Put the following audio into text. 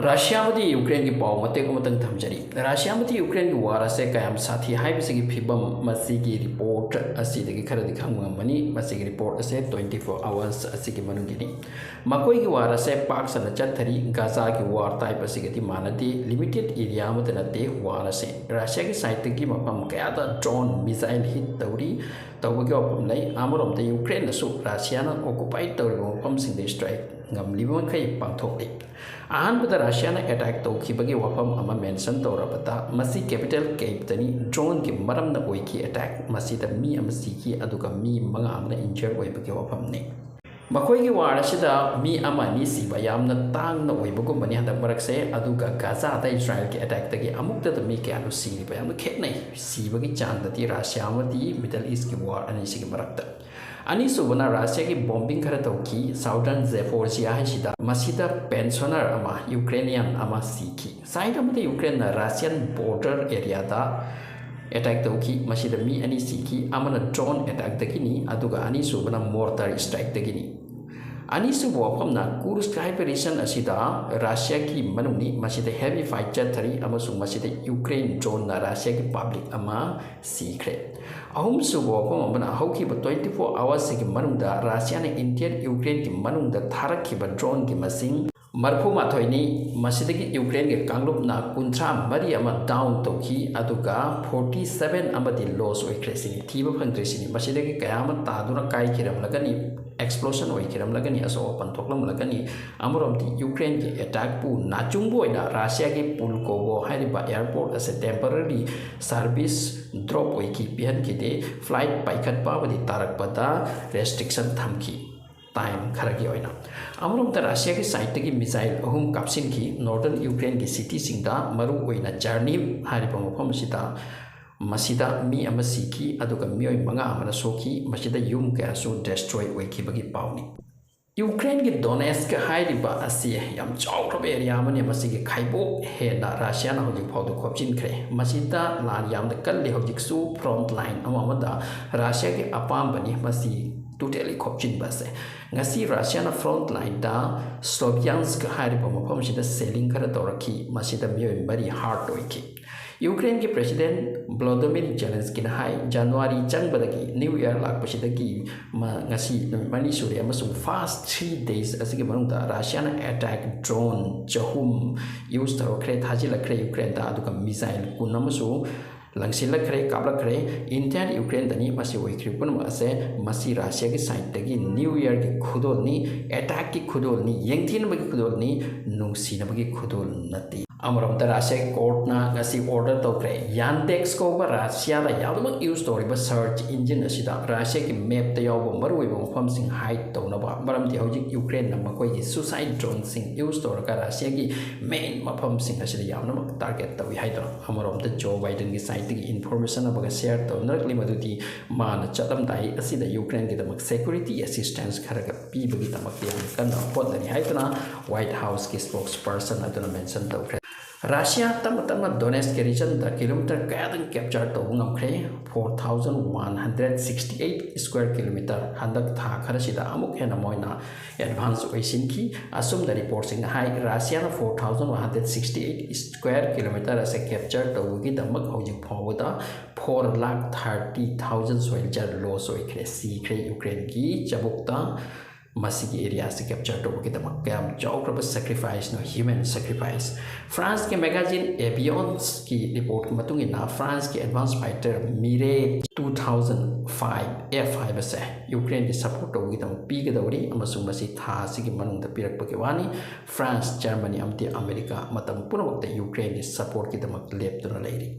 Russia with the Ukraine की पाव मते को Matang थमजरी Russia with the Ukraine की वार से कायम साथी हाई बसे की फिबम मसी की रिपोर्ट असी दगी खर दिखांग मनी मसी की रिपोर्ट असे 24 hours असी की मनुगिनी मकोई की वार से पाक सन चथरी गाजा की वार टाइप असी गति मानती लिमिटेड एरिया में तनते वार से रशिया की साइड की मफम कयादा ड्रोन मिसाइल हिट तौरी तौबगे वफम लई आमरोम ते यूक्रेन नसु रशिया ना ऑक्युपाइड तौरी वफम सिंग स्ट्राइक ngam खै पांथोकले अहनबद रशिया ना अटैक तौखिबगे वफम अमा मेंशन तौरबता मसी कैपिटल केपतनी ड्रोन की मरम न ओइकी अटैक मसी द मी अम सीकी अदुगा मी मंगा अमना इंजर ओइबगे वफम ने मखोई की वार असिदा मी अमा नि सिबा यामना तांग न ओइबगो मनि हदा मरक से अदुगा गाजा दा इस्राएल के अटैक तगी अमुक द मी क्या नु सिबा यामना खेनै सिबगी चांग दती रशिया मदी मिडल ईस्ट की वार अनि सिगी मरकता अनि सुबना रशिया की बॉम्बिंग खर तौकी साउदर्न जेफोर्सिया है मसीदा पेंशनर अमा यूक्रेनियन अमा सीखी साइड अमते यूक्रेन रशियन बॉर्डर एरिया दा अटैक तौकी मसीदा मी अनि सीखी अमना ड्रोन अटैक तगिनी अदुगा अनि सुबना मोर्टार स्ट्राइक तगिनी अनि सुब वफमना कुर्स्क हाइबे रीजन असिदा रशिया की मनुनी मसीदा हेवी फाइट चथरी अमसु मसीदा यूक्रेन ड्रोन ना रशिया की पब्लिक अमा सीखरे अहम सुब वफम अमना हौखिबा 24 hours की मनुंदा रशिया ने इंडियन यूक्रेन की मनुंदा थारखिबा ड्रोन की मसिंग मरफु माथोइनी मसीदगी यूक्रेन के कांगलुपना कुंथ्रा मरी अमा डाउन तौखी अदुगा 47 अमदी लॉस ओइक्रेसिनी थीबा फंग्रेसिनी मसीदगी कयाम तादुना काइखिरमलगनी एक्सप्लोशन ओइखिरमलगनी असो ओपन थोकलमलगनी अमरोमती यूक्रेन के अटैक पु नाचुंगबोइना रशिया के पुलकोवो हाइरिबा एयरपोर्ट असे टेम्पररी सर्विस ड्रॉप ओइकी पिहन किदे फ्लाइट पाइखत पाबदी तारकपदा रेस्ट्रिक्शन थमकी टाइम खरगी होइना अमरोम रशिया की साइड की मिसाइल अहुम कापसिन की नॉर्दर्न यूक्रेन की सिटी सिंगदा मरु ओइना जर्नी हारिबा मफम सिदा मसीदा मी अमा सीखी अदुगा मियोय मंगा अमना सोखी मसीदा यूम कयासु डिस्ट्रॉय ओइखिबगी पाउनी यूक्रेन की डोनेस्क हाइरिबा असी याम चाउरब एरिया मने मसीगी खाइबो हेना रशिया ना होजि फाउदु खोपचिनख्रे मसीदा लान याम द कल्ले होजिकसु फ्रंट लाइन अमदा रशिया के अपाम बनी मसी टोटली खोपचिन बसे ngasi रशिया ना फ्रंट लाइन दा स्लोवियांस्क हाइरिबा मफम सिदा सेलिंग खरा तौरखी मसीदा मियोय बरी हार्ट ओइखि यूक्रेन के प्रेसिडेंट व्लादिमीर जेलेंस्की हाई जनवरी चंगबदगी न्यू ईयर लापसिदगी ngasi मनी सूर्य अमसुंग फास्ट 3 days असगी मनुंदा रशिया ना अटैक ड्रोन चहुम यूज तौरखरे थाजिलखरे यूक्रेन दा अदुगा मिसाइल कुनमसु लंगसिलखरे काबलखरे इंडियन यूक्रेन दनी मसी ओइख्रिपुन मसे मसी रशिया की साइड तगी न्यू ईयर की खुदोलनी अटैक की खुदोलनी यंगथिनबगी खुदोलनी नुंगसिनबगी खुदोल नती अमरम रशिया कोर्ट ना ऑर्डर तौरे यानडेक्स को रशिया यादमक यूज तौर सर्च इंजिन रशिया की मैप मरुब मफम हाइड तौनब मरमदी हौजिक यूक्रेन मखोई सुसाइड ड्रोन यूज तौर रशिया की मेन मफम टारगेट तौई अमरम जो बाइडन की साइड की इन्फॉर्मेशन शेयर तौनरली मदुदी मान चलमदाई यूक्रेन की सेक्यूरिटी असिस्टेंस खर पीबगी कन्ना होटनरी व्हाइट हाउस की स्पोक्स पर्सन मेंशन तौरे रशिया तम डोनेस्क के रीजन द किलोमीटर कयादंग कैप्चर तौंगमख्रे 4168 स्क्वायर किलोमीटर हंदक था खरसिदा अमुक हेना मोइना एडवांस ओइसिनकी असुम द रिपोर्टिंग हाई रशिया 4168 स्क्वायर किलोमीटर असे कैप्चर तौगी दमक हौजिक फावदा 4,30,000 सोइलजर लॉस ओइख्रे सीख्रे यूक्रेन की चबुकता मसीगी एरिया से कैप्चर तौबगी दमक कयाम चाउक्रब sacrifice no human sacrifice France के मैगजीन एवियंस की रिपोर्ट के मतुंगिना फ्रांस के एडवांस फाइटर मिरे 2005 F5 से यूक्रेन की सपोर्ट तौबगी दमक पीगदौरी अमसुंग मसी था सिगी मनुंग द पिरकपगे वानी फ्रांस जर्मनी अमते अमेरिका मतम पुनमक यूक्रेन की सपोर्ट की दमक लेपतुना लेरी